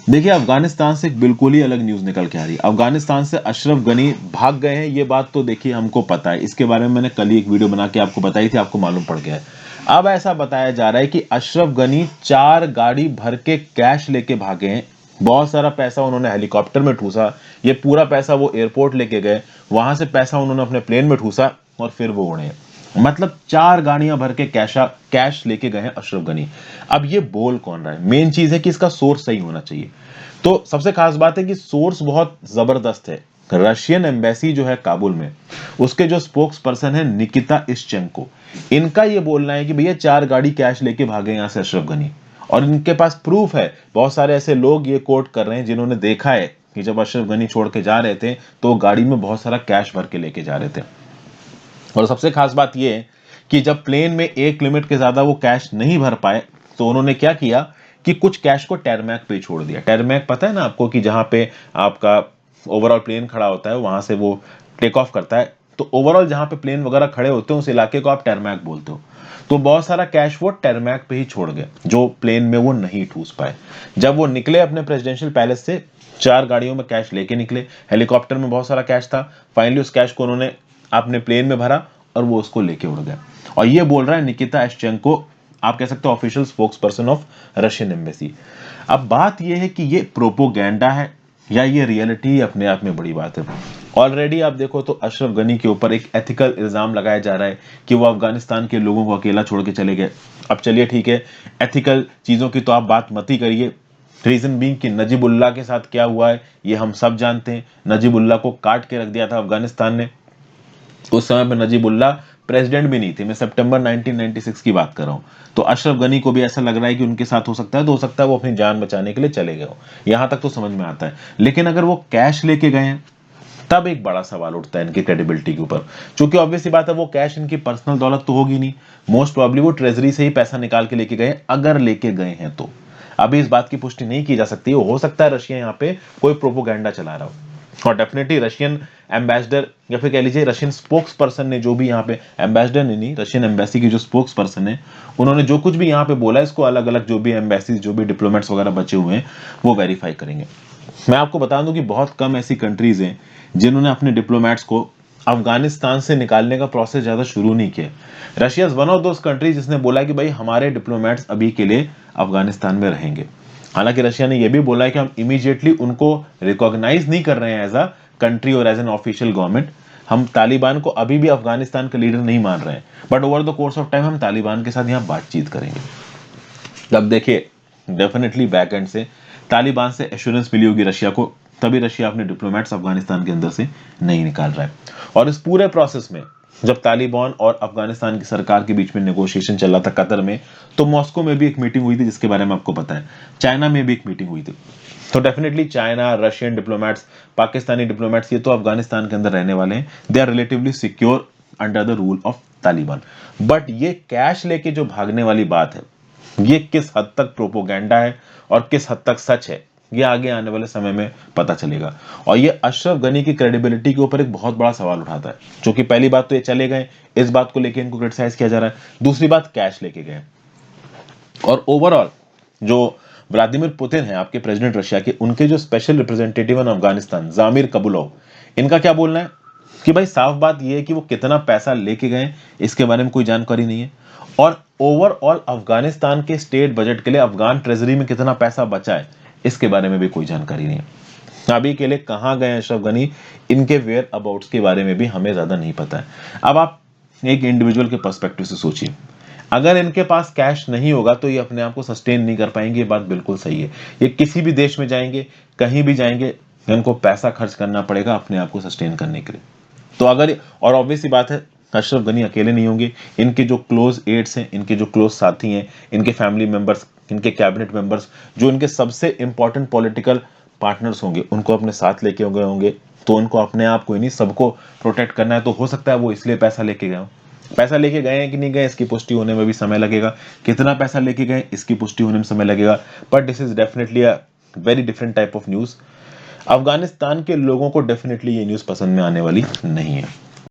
देखिए, अफगानिस्तान से एक बिल्कुल ही अलग न्यूज़ निकल के आ रही है। अफगानिस्तान से अशरफ गनी भाग गए हैं, ये बात तो देखिए हमको पता है। इसके बारे में मैंने कल ही एक वीडियो बना के आपको बताई थी, आपको मालूम पड़ गया है। अब ऐसा बताया जा रहा है कि अशरफ गनी 4 गाड़ी भर के कैश लेके भागे हैं। बहुत सारा पैसा उन्होंने हेलीकॉप्टर में ठूसा, ये पूरा पैसा वो एयरपोर्ट लेके गए, वहां से पैसा उन्होंने अपने प्लेन में ठूसा और फिर वो उड़े। मतलब 4 गाड़ियां भर के कैश लेके गए हैं अशरफ गनी। अब ये बोल कौन रहा है? मेन चीज है कि इसका सोर्स सही होना चाहिए। तो सबसे खास बात है कि सोर्स बहुत जबरदस्त है। रशियन एम्बेसी जो है काबुल में, उसके जो स्पोक्स पर्सन है निकिता इश्चेंको, इनका ये बोलना है कि भैया 4 गाड़ी कैश लेके भागे यहां से अशरफ गनी, और इनके पास प्रूफ है। बहुत सारे ऐसे लोग ये कोट कर रहे हैं जिन्होंने देखा है कि जब अशरफ गनी छोड़ के जा रहे थे तो गाड़ी में बहुत सारा कैश भर के लेके जा रहे थे। और सबसे खास बात यह है कि जब प्लेन में एक लिमिट के ज्यादा वो कैश नहीं भर पाए तो उन्होंने क्या किया कि कुछ कैश को टेरमैक पे छोड़ दिया। टेरमैक पता है ना आपको, कि जहां पे आपका ओवरऑल प्लेन खड़ा होता है वहां से वो टेक ऑफ करता है, तो ओवरऑल जहां पे प्लेन वगैरह खड़े होते हैं उस इलाके को आप टेरमैक बोलते हो। तो बहुत सारा कैश वो टेरमैक पे ही छोड़ गए जो प्लेन में वो नहीं ठूस पाए। जब वो निकले अपने प्रेसिडेंशियल पैलेस से, 4 गाड़ियों में कैश लेके निकले, हेलीकॉप्टर में बहुत सारा कैश था, फाइनली उस कैश को उन्होंने अपने प्लेन में भरा और वो उसको लेके उड़ गया। और ये बोल रहा है निकिता एश्चेंको, आप कह सकते हो official spokes person of Russian embassy. अब बात ये है कि ये प्रोपोगेंडा है या ये रियलिटी, अपने आप में बड़ी बात है। ऑलरेडी आप देखो तो अशरफ गनी के ऊपर एक एथिकल इल्जाम लगाया जा रहा है कि वो अफगानिस्तान के लोगों को अकेला छोड़ के चले गए। अब चलिए ठीक है, एथिकल चीजों की तो आप बात मत ही करिए। रीजन बीइंग कि नजीबुल्लाह के साथ क्या हुआ है ये हम सब जानते हैं। नजीबुल्लाह को काट के रख दिया था अफगानिस्तान ने। उस समय पे नजीबुल्लाह प्रेसिडेंट भी नहीं थे, मैं सितंबर 1996 की बात कर रहा हूं। तो अशरफ गनी को भी ऐसा लग रहा है कि उनके साथ हो सकता है, तो हो सकता है वो अपनी जान बचाने के लिए चले गए हो। यहां तक तो समझ में आता है। लेकिन अगर वो कैश लेके गए हैं तब एक बड़ा सवाल उठता है इनकी क्रेडिबिलिटी के ऊपर। क्योंकि ऑब्वियस सी बात है वो कैश इनकी पर्सनल दौलत तो होगी नहीं, मोस्ट प्रोबेबली वो ट्रेजरी से ही पैसा निकाल के लेके गए, अगर लेके गए हैं तो। अभी इस बात की पुष्टि नहीं की जा सकती, हो सकता है रशिया यहाँ पे कोई प्रोपोगेंडा चला रहा हो। और डेफिनेटली रशियन एम्बेसडर या फिर कह लीजिए रशियन स्पोक्स पर्सन ने जो भी यहाँ पे, एम्बेसडर नहीं, रशियन एम्बेसी की जो स्पोक्स पर्सन है, उन्होंने जो कुछ भी यहाँ पे बोला इसको अलग अलग जो भी एम्बेसीज जो भी डिप्लोमेट्स वगैरह बचे हुए हैं वो वेरीफाई करेंगे। मैं आपको बता दूं कि बहुत कम ऐसी कंट्रीज हैं जिन्होंने अपने डिप्लोमेट्स को अफगानिस्तान से निकालने का प्रोसेस ज्यादा शुरू नहीं किया। Russia is one of those countries जिसने बोला कि भाई हमारे डिप्लोमेट्स अभी के लिए अफगानिस्तान में रहेंगे। हालांकि रशिया ने यह भी बोला है कि हम इमीडिएटली उनको रिकॉग्नाइज नहीं कर रहे हैं एज अ कंट्री और एज एन ऑफिशियल गवर्नमेंट। हम तालिबान को अभी भी अफगानिस्तान का लीडर नहीं मान रहे हैं, but over the course of time हम तालिबान के साथ यहाँ बातचीत करेंगे। अब देखिए, डेफिनेटली बैक एंड से तालिबान से एश्योरेंस मिली होगी रशिया को, तभी रशिया अपने डिप्लोमेट्स अफगानिस्तान के अंदर से नहीं निकाल रहा है। और इस पूरे प्रोसेस में जब तालिबान और अफगानिस्तान की सरकार के बीच में नेगोशिएशन चल रहा था कतर में, तो मॉस्को में भी एक मीटिंग हुई थी जिसके बारे में आपको पता है। चाइना में भी एक मीटिंग हुई थी। तो definitely China, Russian diplomats, Pakistani diplomats, ये तो अफगानिस्तान के अंदर रहने वाले हैं। They are relatively secure under the rule of Taliban. But ये कैश लेके जो भागने वाली बात है, ये किस हद तक प्रोपोगेंडा है और किस हद तक सच है, ये आगे आने वाले समय में पता चलेगा। और ये अशरफ गनी की क्रेडिबिलिटी के ऊपर एक बहुत बड़ा सवाल उठाता है। क्योंकि पहली बात तो ये चले गए, इस बात को लेकर इनको क्रिटिसाइज किया जा रहा है। दूसरी बात, कैश लेके गए। और ओवरऑल जो व्लादिमीर पुतिन है आपके प्रेसिडेंट रशिया के, उनके जो स्पेशल रिप्रेजेंटेटिव इन अफगानिस्तान जामिर कबुलोव, इनका क्या बोलना है कि भाई साफ बात यह है कि वो कितना पैसा लेके गए इसके बारे में कोई जानकारी नहीं है, और ओवरऑल अफगानिस्तान के स्टेट बजट के लिए अफगान ट्रेजरी में कितना पैसा बचा है इसके बारे में भी कोई जानकारी नहीं है। अभी के लिए कहां गए अशरफ गनी, इनके वेयर अबाउट्स के बारे में भी हमें ज्यादा नहीं पता है। अब आप एक इंडिविजुअल के पर्सपेक्टिव से सोचिए, अगर इनके पास कैश नहीं होगा तो ये अपने आप को सस्टेन नहीं कर पाएंगे, ये बात बिल्कुल सही है। ये किसी भी देश में जाएंगे, कहीं भी जाएंगे, इनको पैसा खर्च करना पड़ेगा अपने आप को सस्टेन करने के लिए। तो अगर, और ऑब्वियस सी बात है अशरफ गनी अकेले नहीं होंगे, इनके जो क्लोज एड्स हैं, इनके जो क्लोज साथी हैं, इनके फैमिली मेंबर्स, इनके कैबिनेट मेंबर्स, जो इनके सबसे इंपॉर्टेंट पॉलिटिकल पार्टनर्स होंगे, उनको अपने साथ लेके गए होंगे। तो उनको अपने आप को ही नहीं, सबको प्रोटेक्ट करना है, तो हो सकता है वो इसलिए पैसा लेके गए हो। पैसा लेके गए हैं कि नहीं गए इसकी पुष्टि होने में भी समय लगेगा, कितना पैसा लेके गए इसकी पुष्टि होने में समय लगेगा। But this is definitely a very different type of news. Afghanistan के लोगों को डेफिनेटली ये न्यूज पसंद में आने वाली नहीं है।